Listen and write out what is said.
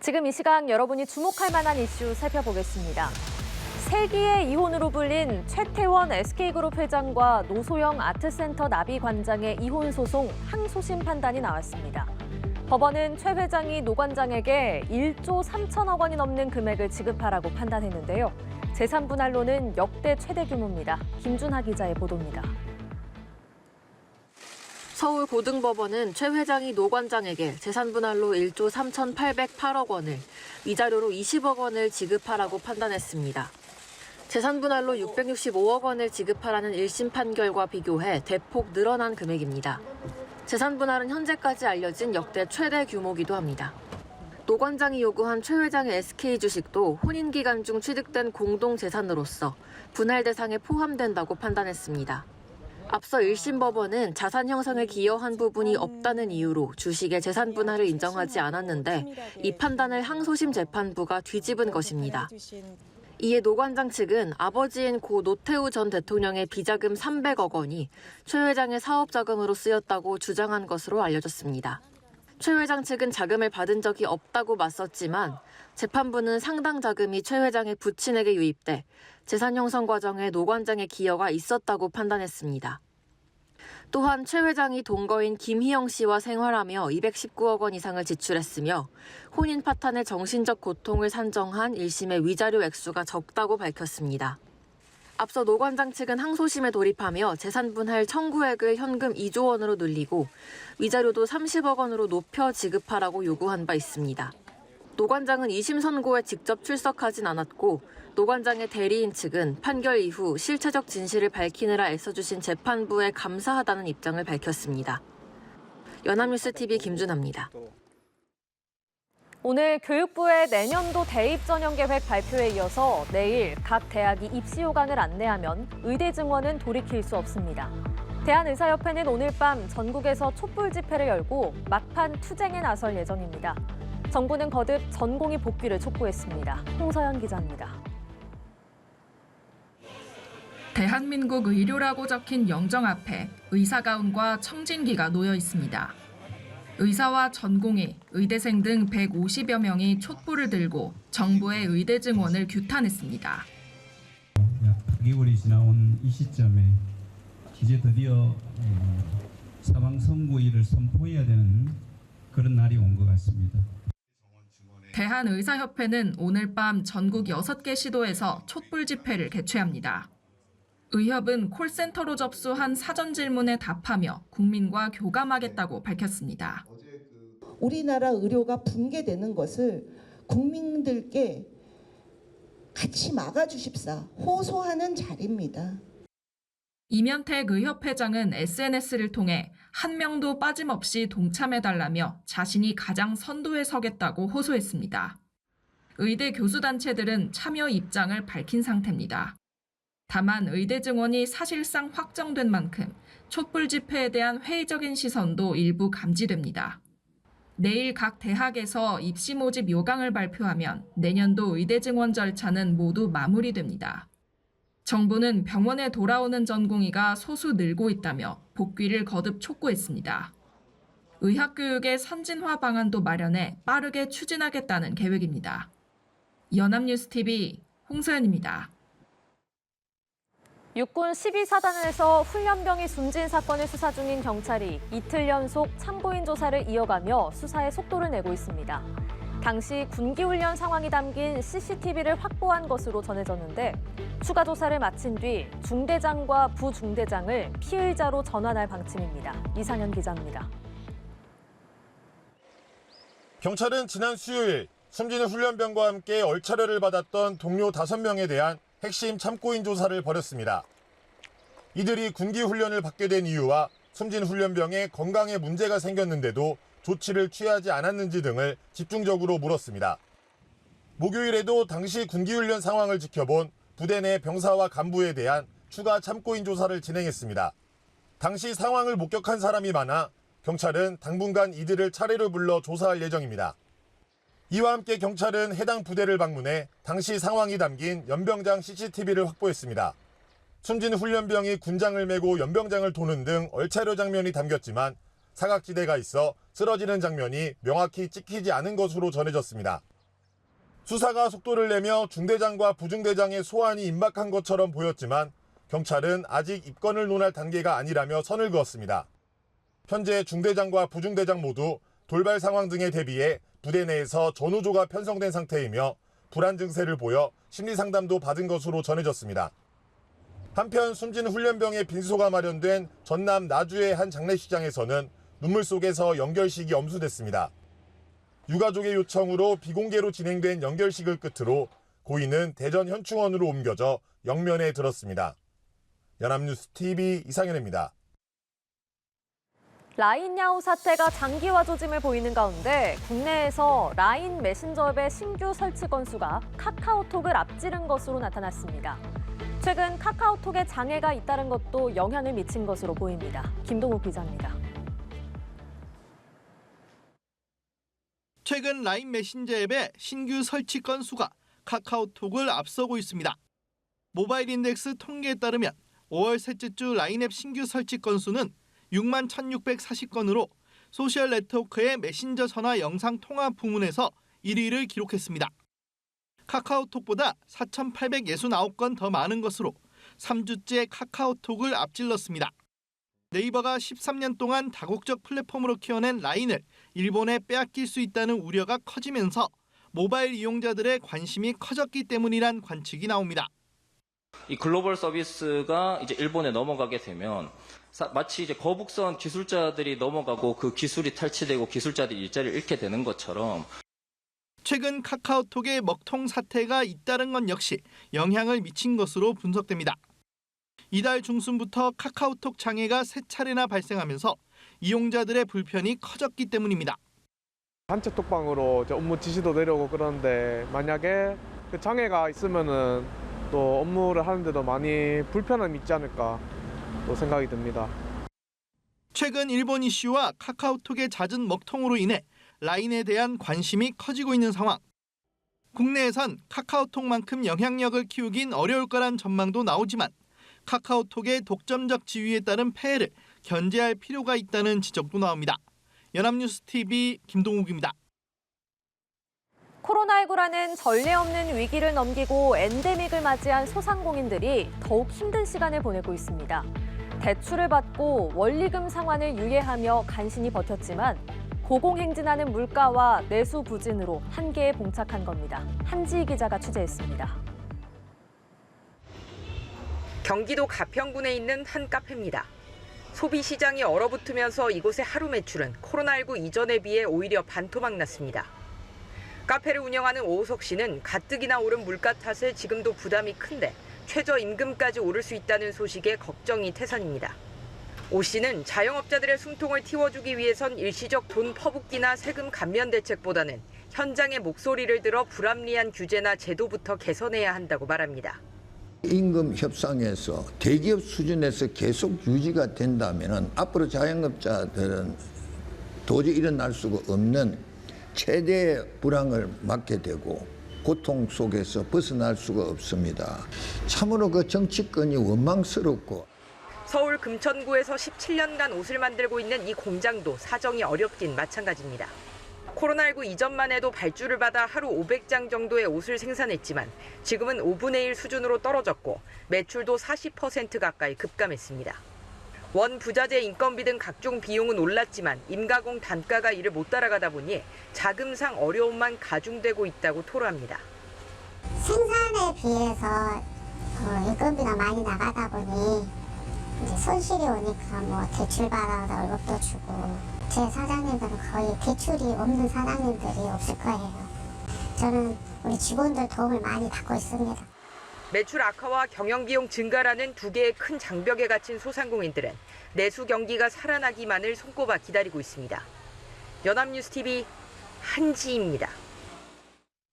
지금 이 시각 여러분이 주목할 만한 이슈 살펴보겠습니다. 세기의 이혼으로 불린 최태원 SK그룹 회장과 노소영 아트센터 나비 관장의 이혼 소송 항소심 판단이 나왔습니다. 법원은 최 회장이 노 관장에게 1조 3천억 원이 넘는 금액을 지급하라고 판단했는데요. 재산 분할로는 역대 최대 규모입니다. 김준하 기자의 보도입니다. 서울고등법원은 최 회장이 노 관장에게 재산 분할로 1조 3,808억 원을, 위자료로 20억 원을 지급하라고 판단했습니다. 재산 분할로 665억 원을 지급하라는 1심 판결과 비교해 대폭 늘어난 금액입니다. 재산 분할은 현재까지 알려진 역대 최대 규모기도 합니다. 노 관장이 요구한 최 회장의 SK 주식도 혼인 기간 중 취득된 공동 재산으로서 분할 대상에 포함된다고 판단했습니다. 앞서 1심 법원은 자산 형성에 기여한 부분이 없다는 이유로 주식의 재산 분할을 인정하지 않았는데 이 판단을 항소심 재판부가 뒤집은 것입니다. 이에 노 관장 측은 아버지인 고 노태우 전 대통령의 비자금 300억 원이 최 회장의 사업 자금으로 쓰였다고 주장한 것으로 알려졌습니다. 최 회장 측은 자금을 받은 적이 없다고 맞섰지만 재판부는 상당 자금이 최 회장의 부친에게 유입돼 재산 형성 과정에 노 관장의 기여가 있었다고 판단했습니다. 또한 최 회장이 동거인 김희영 씨와 생활하며 219억 원 이상을 지출했으며 혼인 파탄의 정신적 고통을 산정한 1심의 위자료 액수가 적다고 밝혔습니다. 앞서 노 관장 측은 항소심에 돌입하며 재산 분할 청구액을 현금 2조 원으로 늘리고 위자료도 30억 원으로 높여 지급하라고 요구한 바 있습니다. 노 관장은 2심 선고에 직접 출석하진 않았고 노 관장의 대리인 측은 판결 이후 실체적 진실을 밝히느라 애써주신 재판부에 감사하다는 입장을 밝혔습니다. 연합뉴스TV 김준하입니다. 오늘 교육부의 내년도 대입 전형 계획 발표에 이어서 내일 각 대학이 입시 요강을 안내하면 의대 증원은 돌이킬 수 없습니다. 대한의사협회는 오늘 밤 전국에서 촛불 집회를 열고 막판 투쟁에 나설 예정입니다. 정부는 거듭 전공의 복귀를 촉구했습니다. 홍서연 기자입니다. 대한민국 의료라고 적힌 영정 앞에 의사가운과 청진기가 놓여 있습니다. 의사와 전공의, 의대생 등 150여 명이 촛불을 들고 정부의 의대 증원을 규탄했습니다. 약 9개월이 지나온 이 시점에 이제 드디어 사망 선고일을 선포해야 되는 그런 날이 온 것 같습니다. 대한의사협회는 오늘 밤 전국 6개 시도에서 촛불 집회를 개최합니다. 의협은 콜센터로 접수한 사전 질문에 답하며 국민과 교감하겠다고 밝혔습니다. 우리나라 의료가 붕괴되는 것을 국민들께 같이 막아주십사 호소하는 자리입니다. 이면택 의협회장은 SNS를 통해 한 명도 빠짐없이 동참해달라며 자신이 가장 선두에 서겠다고 호소했습니다. 의대 교수단체들은 참여 입장을 밝힌 상태입니다. 다만 의대 증원이 사실상 확정된 만큼 촛불 집회에 대한 회의적인 시선도 일부 감지됩니다. 내일 각 대학에서 입시 모집 요강을 발표하면 내년도 의대 증원 절차는 모두 마무리됩니다. 정부는 병원에 돌아오는 전공의가 소수 늘고 있다며 복귀를 거듭 촉구했습니다. 의학교육의 선진화 방안도 마련해 빠르게 추진하겠다는 계획입니다. 연합뉴스TV 홍서연입니다. 육군 12사단에서 훈련병이 숨진 사건을 수사 중인 경찰이 이틀 연속 참고인 조사를 이어가며 수사에 속도를 내고 있습니다. 당시 군기훈련 상황이 담긴 CCTV를 확보한 것으로 전해졌는데 추가 조사를 마친 뒤 중대장과 부중대장을 피의자로 전환할 방침입니다. 이상현 기자입니다. 경찰은 지난 수요일 숨진 훈련병과 함께 얼차려를 받았던 동료 5명에 대한 핵심 참고인 조사를 벌였습니다. 이들이 군기 훈련을 받게 된 이유와 숨진 훈련병의 건강에 문제가 생겼는데도 조치를 취하지 않았는지 등을 집중적으로 물었습니다. 목요일에도 당시 군기 훈련 상황을 지켜본 부대 내 병사와 간부에 대한 추가 참고인 조사를 진행했습니다. 당시 상황을 목격한 사람이 많아 경찰은 당분간 이들을 차례로 불러 조사할 예정입니다. 이와 함께 경찰은 해당 부대를 방문해 당시 상황이 담긴 연병장 CCTV를 확보했습니다. 숨진 훈련병이 군장을 메고 연병장을 도는 등 얼차려 장면이 담겼지만 사각지대가 있어 쓰러지는 장면이 명확히 찍히지 않은 것으로 전해졌습니다. 수사가 속도를 내며 중대장과 부중대장의 소환이 임박한 것처럼 보였지만 경찰은 아직 입건을 논할 단계가 아니라며 선을 그었습니다. 현재 중대장과 부중대장 모두 돌발 상황 등에 대비해 부대 내에서 전우조가 편성된 상태이며 불안 증세를 보여 심리 상담도 받은 것으로 전해졌습니다. 한편 숨진 훈련병의 빈소가 마련된 전남 나주의 한 장례식장에서는 눈물 속에서 연결식이 엄수됐습니다. 유가족의 요청으로 비공개로 진행된 연결식을 끝으로 고인은 대전 현충원으로 옮겨져 영면에 들었습니다. 연합뉴스 TV 이상현입니다. 라인 야후 사태가 장기화 조짐을 보이는 가운데 국내에서 라인 메신저 앱의 신규 설치 건수가 카카오톡을 앞지른 것으로 나타났습니다. 최근 카카오톡에 장애가 잇따른 것도 영향을 미친 것으로 보입니다. 김동욱 기자입니다. 최근 라인 메신저 앱의 신규 설치 건수가 카카오톡을 앞서고 있습니다. 모바일 인덱스 통계에 따르면 5월 셋째 주 라인 앱 신규 설치 건수는 6만 1,640건으로 소셜 네트워크의 메신저 전화 영상 통화 부문에서 1위를 기록했습니다. 카카오톡보다 4,869건 더 많은 것으로 3주째 카카오톡을 앞질렀습니다. 네이버가 13년 동안 다국적 플랫폼으로 키워낸 라인을 일본에 빼앗길 수 있다는 우려가 커지면서 모바일 이용자들의 관심이 커졌기 때문이란 관측이 나옵니다. 이 글로벌 서비스가 이제 일본에 넘어가게 되면 마치 이제 거북선 기술자들이 넘어가고 그 기술이 탈취되고 기술자들이 일자리를 잃게 되는 것처럼 최근 카카오톡의 먹통 사태가 잇따른 건 역시 영향을 미친 것으로 분석됩니다. 이달 중순부터 카카오톡 장애가 3차례나 발생하면서 이용자들의 불편이 커졌기 때문입니다. 단체 톡방으로 업무 지시도 내려오고 그러는데 만약에 그 장애가 있으면은 또 업무를 하는데도 많이 불편함이 있지 않을까 또 생각이 듭니다. 최근 일본 이슈와 카카오톡의 잦은 먹통으로 인해 라인에 대한 관심이 커지고 있는 상황. 국내에선 카카오톡만큼 영향력을 키우긴 어려울 거란 전망도 나오지만 카카오톡의 독점적 지위에 따른 폐해를 견제할 필요가 있다는 지적도 나옵니다. 연합뉴스 TV 김동욱입니다. 코로나19라는 전례 없는 위기를 넘기고 엔데믹을 맞이한 소상공인들이 더욱 힘든 시간을 보내고 있습니다. 대출을 받고 원리금 상환을 유예하며 간신히 버텼지만 고공행진하는 물가와 내수 부진으로 한계에 봉착한 겁니다. 한지희 기자가 취재했습니다. 경기도 가평군에 있는 한 카페입니다. 소비 시장이 얼어붙으면서 이곳의 하루 매출은 코로나19 이전에 비해 오히려 반토막 났습니다. 카페를 운영하는 오우석 씨는 가뜩이나 오른 물가 탓에 지금도 부담이 큰데 최저임금까지 오를 수 있다는 소식에 걱정이 태산입니다. 오 씨는 자영업자들의 숨통을 틔워주기 위해선 일시적 돈 퍼붓기나 세금 감면 대책보다는 현장의 목소리를 들어 불합리한 규제나 제도부터 개선해야 한다고 말합니다. 임금 협상에서 대기업 수준에서 계속 유지가 된다면 앞으로 자영업자들은 도저히 일어날 수가 없는 최대의 불황을 맞게 되고 고통 속에서 벗어날 수가 없습니다. 참으로 그 정치권이 원망스럽고. 서울 금천구에서 17년간 옷을 만들고 있는 이 공장도 사정이 어렵긴 마찬가지입니다. 코로나19 이전만 해도 발주를 받아 하루 500장 정도의 옷을 생산했지만 지금은 5분의 1 수준으로 떨어졌고 매출도 40% 가까이 급감했습니다. 원 부자재 인건비 등 각종 비용은 올랐지만 임가공 단가가 이를 못 따라가다 보니 자금상 어려움만 가중되고 있다고 토로합니다. 생산에 비해서 인건비가 많이 나가다 보니 이제 손실이 오니까 뭐 대출 받아서 월급도 주고 제 사장님들은 거의 대출이 없는 사장님들이 없을 거예요. 저는 우리 직원들 도움을 많이 받고 있습니다. 매출 악화와 경영비용 증가라는 두 개의 큰 장벽에 갇힌 소상공인들은 내수 경기가 살아나기만을 손꼽아 기다리고 있습니다. 연합뉴스 TV 한지희입니다.